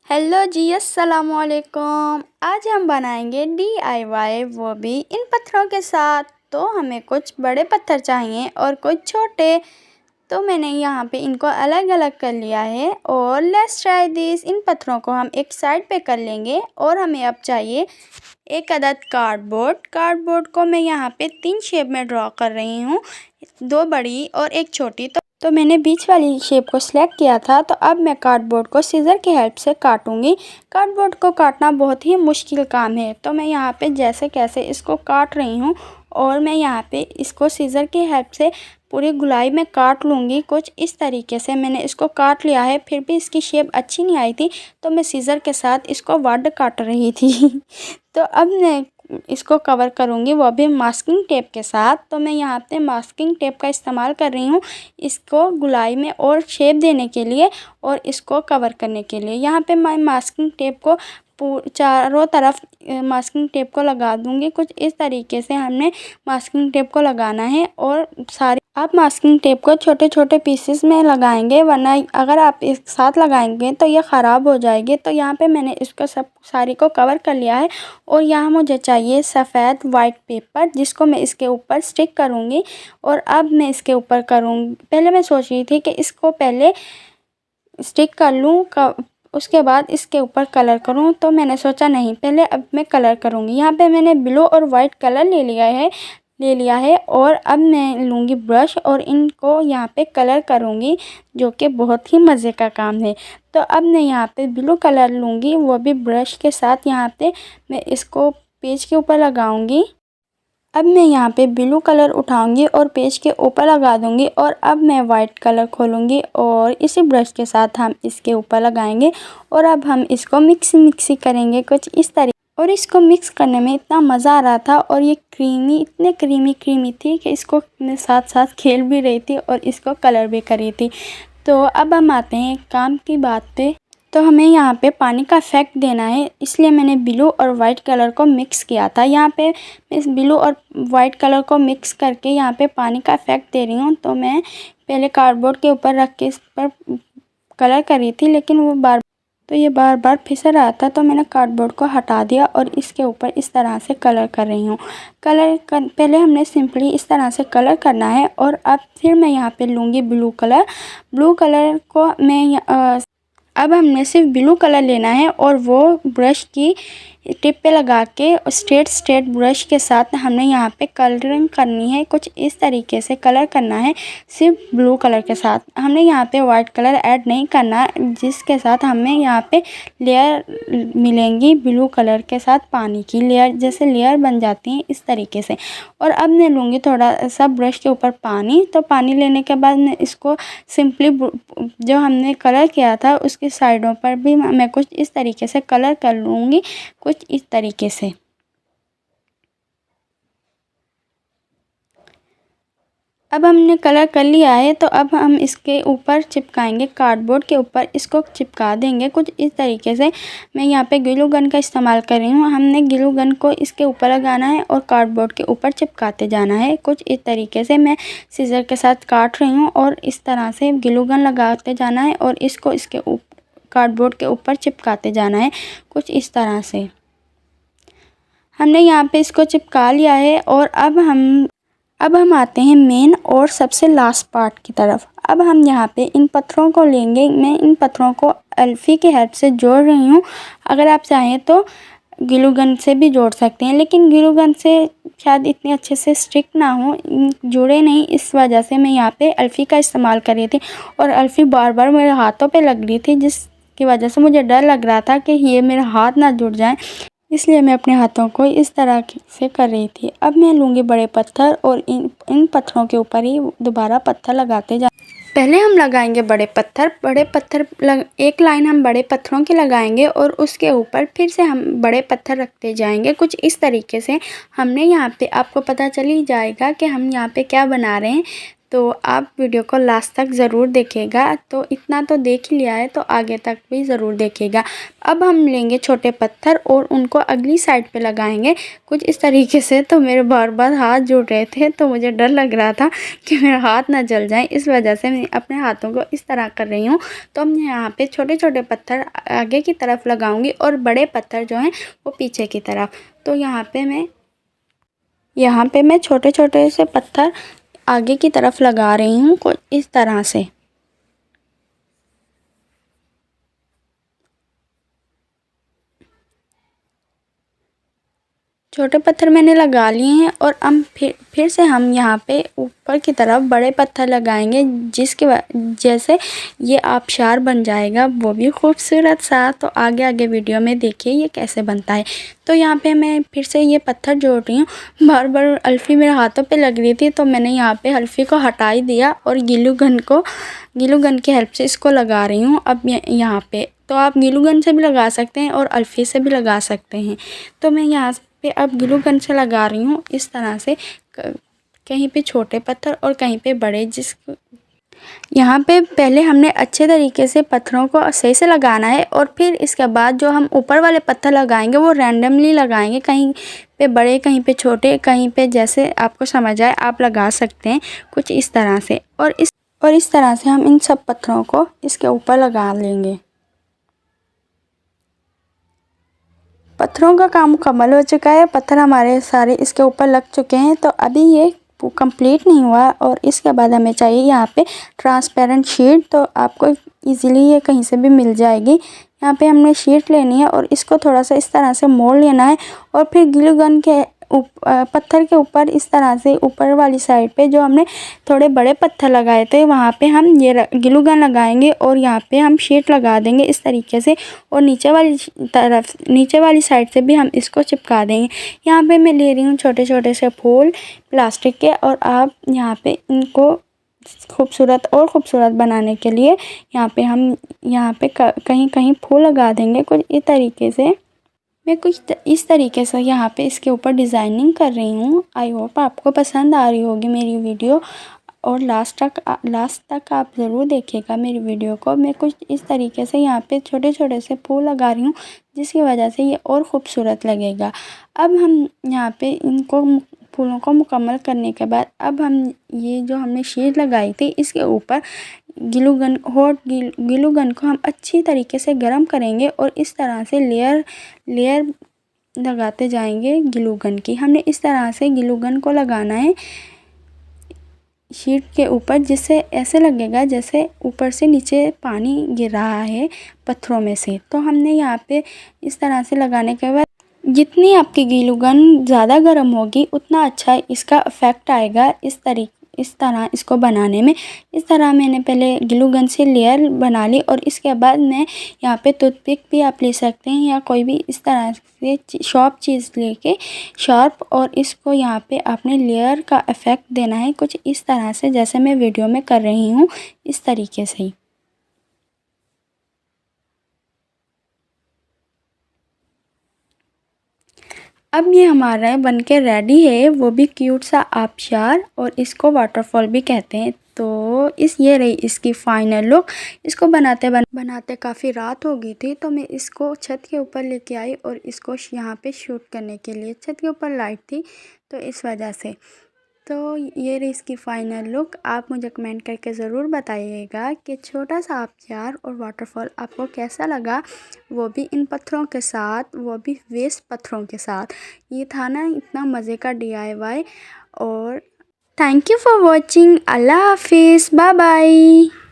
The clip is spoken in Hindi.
हेलो जी, अस्सलाम वालेकुम। आज हम बनाएंगे DIY, वो भी इन पत्थरों के साथ। तो हमें कुछ बड़े पत्थर चाहिए और कुछ छोटे। तो मैंने यहाँ पे इनको अलग अलग कर लिया है और लेट्स ट्राई दिस। इन पत्थरों को हम एक साइड पे कर लेंगे और हमें अब चाहिए एक अदद कार्डबोर्ड। कार्डबोर्ड को मैं यहाँ पे 3 शेप में ड्रॉ कर रही हूँ, 2 बड़ी और एक छोटी। तो मैंने बीच वाली शेप को सिलेक्ट किया था। तो अब मैं कार्डबोर्ड को सीज़र की हेल्प से काटूंगी। कार्डबोर्ड को काटना बहुत ही मुश्किल काम है। तो मैं यहाँ पे जैसे कैसे इसको काट रही हूँ और मैं यहाँ पे इसको सीज़र की हेल्प से पूरी गुलाई में काट लूँगी। कुछ इस तरीके से मैंने इसको काट लिया है, फिर भी इसकी शेप अच्छी नहीं आई थी तो मैं सीज़र के साथ इसको वॉड काट रही थी। तो अब मैं इसको कवर करूँगी, वो भी मास्किंग टेप के साथ। तो मैं यहाँ पे मास्किंग टेप का इस्तेमाल कर रही हूँ इसको गुलाई में और शेप देने के लिए और इसको कवर करने के लिए। यहाँ पे मैं मास्किंग टेप को चारों तरफ मास्किंग टेप को लगा दूँगी। कुछ इस तरीके से हमने मास्किंग टेप को लगाना है और सारी आप मास्किंग टेप को छोटे छोटे पीसेस में लगाएंगे, वरना अगर आप एक साथ लगाएंगे तो ये ख़राब हो जाएगी। तो यहाँ पे मैंने इसको सब सारी को कवर कर लिया है और यहाँ मुझे चाहिए सफ़ेद वाइट पेपर, जिसको मैं इसके ऊपर स्टिक करूँगी। और अब मैं इसके ऊपर करूँगी, पहले मैं सोच रही थी कि इसको पहले स्टिक कर लूँ उसके बाद इसके ऊपर कलर करूँ, तो मैंने सोचा नहीं, पहले अब मैं कलर करूँगी। यहाँ पे मैंने ब्लू और वाइट कलर ले लिया है और अब मैं लूँगी ब्रश और इनको यहाँ पे कलर करूँगी, जो कि बहुत ही मज़े का काम है। तो अब मैं यहाँ पे ब्लू कलर लूँगी, वो भी ब्रश के साथ। यहाँ पे मैं इसको पेज के ऊपर लगाऊँगी। अब मैं यहाँ पे ब्लू कलर उठाऊंगी और पेज के ऊपर लगा दूंगी और अब मैं वाइट कलर खोलूंगी और इसी ब्रश के साथ हम इसके ऊपर लगाएंगे और अब हम इसको मिक्सी करेंगे कुछ इस तरीके। और इसको मिक्स करने में इतना मज़ा आ रहा था और ये इतने क्रीमी थी कि इसको मैं साथ साथ खेल भी रही थी और इसको कलर भी कर रही थी। तो अब हम आते हैं काम की बात पे। तो हमें यहाँ पे पानी का इफेक्ट देना है, इसलिए मैंने ब्लू और वाइट कलर को मिक्स किया था। यहाँ पे मैं इस ब्लू और वाइट कलर को मिक्स करके यहाँ पे पानी का इफेक्ट दे रही हूँ। तो मैं पहले कार्डबोर्ड के ऊपर रख के इस पर कलर कर रही थी, लेकिन वो ये बार बार फिसल रहा था। तो मैंने कार्डबोर्ड को हटा दिया और इसके ऊपर इस तरह से कलर कर रही हूँ। पहले हमने सिंपली इस तरह से कलर करना है और अब फिर मैं यहाँ पे लूँगी ब्लू कलर को मैं अब हमने सिर्फ ब्लू कलर लेना है और वो ब्रश की टिप पे लगा के स्ट्रेट ब्रश के साथ हमने यहाँ पे कलरिंग करनी है। कुछ इस तरीके से कलर करना है सिर्फ ब्लू कलर के साथ। हमने यहाँ पे वाइट कलर ऐड नहीं करना, जिसके साथ हमें यहाँ पे लेयर मिलेंगी ब्लू कलर के साथ, पानी की लेयर जैसे लेयर बन जाती हैं इस तरीके से। और अब मैं लूँगी थोड़ा सा ब्रश के ऊपर पानी। तो पानी लेने के बाद मैं इसको सिंपली जो हमने कलर किया था उसकी साइडों पर भी मैं कुछ इस तरीके से कलर कर लूँगी, कुछ इस तरीके से। अब हमने कलर कर लिया है तो अब हम इसके ऊपर चिपकाएंगे, कार्डबोर्ड के ऊपर इसको चिपका देंगे कुछ इस तरीके से। मैं यहाँ पे ग्लू गन का इस्तेमाल कर रही हूँ। हमने ग्लू गन को इसके ऊपर लगाना है और कार्डबोर्ड के ऊपर चिपकाते जाना है कुछ इस तरीके से। मैं सीज़र के साथ काट रही हूँ और इस तरह से ग्लू गन लगाते जाना है और इसको इसके कार्डबोर्ड के ऊपर चिपकाते जाना है कुछ इस तरह से। हमने यहाँ पे इसको चिपका लिया है और अब हम आते हैं मेन और सबसे लास्ट पार्ट की तरफ। अब हम यहाँ पे इन पत्थरों को लेंगे। मैं इन पत्थरों को अल्फ़ी की हेल्प से जोड़ रही हूँ। अगर आप चाहें तो ग्लू गन से भी जोड़ सकते हैं, लेकिन ग्लू गन से शायद इतने अच्छे से स्टिक ना हो, जुड़े नहीं, इस वजह से मैं यहाँ पे अल्फ़ी का इस्तेमाल कर रही थी। और अल्फ़ी बार बार मेरे हाथों पे लग रही थी, जिसकी वजह से मुझे डर लग रहा था कि ये मेरे हाथ ना जुड़ जाएं, इसलिए मैं अपने हाथों को इस तरह से कर रही थी। अब मैं लूँगी बड़े पत्थर और इन पत्थरों के ऊपर ही दोबारा पत्थर लगाते जा। पहले हम लगाएंगे बड़े पत्थर एक लाइन हम बड़े पत्थरों की लगाएंगे और उसके ऊपर फिर से हम बड़े पत्थर रखते जाएंगे कुछ इस तरीके से। हमने यहाँ पे आपको पता चल ही जाएगा कि हम यहाँ पे क्या बना रहे हैं। तो आप वीडियो को लास्ट तक ज़रूर देखिएगा। तो इतना तो देख ही लिया है तो आगे तक भी ज़रूर देखिएगा। अब हम लेंगे छोटे पत्थर और उनको अगली साइड पे लगाएंगे कुछ इस तरीके से। तो मेरे बार बार हाथ जुड़ रहे थे तो मुझे डर लग रहा था कि मेरा हाथ ना जल जाए, इस वजह से मैं अपने हाथों को इस तरह कर रही हूँ। तो मैं यहाँ पे छोटे छोटे पत्थर आगे की तरफ लगाऊंगी और बड़े पत्थर जो हैं वो पीछे की तरफ। तो यहाँ पे मैं छोटे छोटे से पत्थर आगे की तरफ लगा रही हूँ कुछ इस तरह से। छोटे पत्थर मैंने लगा लिए हैं और अब फिर से हम यहाँ पे ऊपर की तरफ बड़े पत्थर लगाएंगे, जैसे ये आबशार बन जाएगा वो भी खूबसूरत सा। तो आगे आगे वीडियो में देखिए ये कैसे बनता है। तो यहाँ पे मैं फिर से ये पत्थर जोड़ रही हूँ। बार बार अल्फ़ी मेरे हाथों पे लग रही थी तो मैंने यहाँ पे अल्फ़ी को हटा ही दिया और गीलू गन की हेल्प से इसको लगा रही हूँ। अब यहाँ पे तो आप गीलू गन से भी लगा सकते हैं और अल्फ़ी से भी लगा सकते हैं। तो मैं यहाँ पे अब ग्लू गन से लगा रही हूँ इस तरह से, कहीं पे छोटे पत्थर और कहीं पे बड़े। यहाँ पे पहले हमने अच्छे तरीके से पत्थरों को सही से लगाना है और फिर इसके बाद जो हम ऊपर वाले पत्थर लगाएंगे वो रैंडमली लगाएंगे, कहीं पे बड़े कहीं पे छोटे, कहीं पे जैसे आपको समझ आए आप लगा सकते हैं कुछ इस तरह से। और इस तरह से हम इन सब पत्थरों को इसके ऊपर लगा लेंगे। पत्थरों का काम मुकम्मल हो चुका है, पत्थर हमारे सारे इसके ऊपर लग चुके हैं। तो अभी ये कंप्लीट नहीं हुआ और इसके बाद हमें चाहिए यहाँ पे ट्रांसपेरेंट शीट। तो आपको इजीली ये कहीं से भी मिल जाएगी। यहाँ पे हमने शीट लेनी है और इसको थोड़ा सा इस तरह से मोड़ लेना है और फिर ग्लू गन के पत्थर के ऊपर इस तरह से ऊपर वाली साइड पे जो हमने थोड़े बड़े पत्थर लगाए थे वहाँ पे हम ये ग्लू गन लगाएंगे और यहाँ पे हम शीट लगा देंगे इस तरीके से। और नीचे वाली साइड से भी हम इसको चिपका देंगे। यहाँ पे मैं ले रही हूँ छोटे छोटे से फूल प्लास्टिक के और आप यहाँ पे इनको खूबसूरत बनाने के लिए यहाँ पे कहीं कहीं फूल लगा देंगे कुछ इस तरीके से। मैं कुछ इस तरीके से यहाँ पे इसके ऊपर डिज़ाइनिंग कर रही हूँ। आई होप आपको पसंद आ रही होगी मेरी वीडियो और लास्ट तक आप ज़रूर देखिएगा मेरी वीडियो को। मैं कुछ इस तरीके से यहाँ पे छोटे छोटे से फूल लगा रही हूँ जिसकी वजह से ये और ख़ूबसूरत लगेगा। अब हम यहाँ पे इनको फूलों को मुकम्मल करने के बाद अब हम ये जो हमने शीट लगाई थी इसके ऊपर ग्लू गन को हम अच्छी तरीके से गर्म करेंगे और इस तरह से लेयर लगाते जाएंगे ग्लू गन की। हमने इस तरह से ग्लू गन को लगाना है शीट के ऊपर, जिससे ऐसे लगेगा जैसे ऊपर से नीचे पानी गिर रहा है पत्थरों में से। तो हमने यहाँ पे इस तरह से लगाने के बाद जितनी आपकी ग्लू गन ज़्यादा गर्म होगी उतना अच्छा इसका इफ़ेक्ट आएगा इस तरह इसको बनाने में। इस तरह मैंने पहले ग्लू गन से लेयर बना ली और इसके बाद मैं यहाँ पे टूथपिक भी आप ले सकते हैं या कोई भी इस तरह से शार्प चीज़ लेके शार्प, और इसको यहाँ पे आपने लेयर का इफ़ेक्ट देना है कुछ इस तरह से जैसे मैं वीडियो में कर रही हूँ इस तरीके से ही। अब ये हमारा बनके रेडी है, वो भी क्यूट सा आबशार और इसको वाटरफॉल भी कहते हैं। तो ये रही इसकी फाइनल लुक। इसको बनाते काफ़ी रात हो गई थी तो मैं इसको छत के ऊपर लेके आई और इसको यहाँ पे शूट करने के लिए छत के ऊपर लाइट थी तो इस वजह से। तो ये रही इसकी फ़ाइनल लुक। आप मुझे कमेंट करके ज़रूर बताइएगा कि छोटा सा आबशार और वाटरफॉल आपको कैसा लगा, वो भी इन पत्थरों के साथ, वो भी वेस्ट पत्थरों के साथ। ये था ना इतना मज़े का DIY। और थैंक यू फॉर वॉचिंग। अल्लाह हाफिज़, बाय बाय।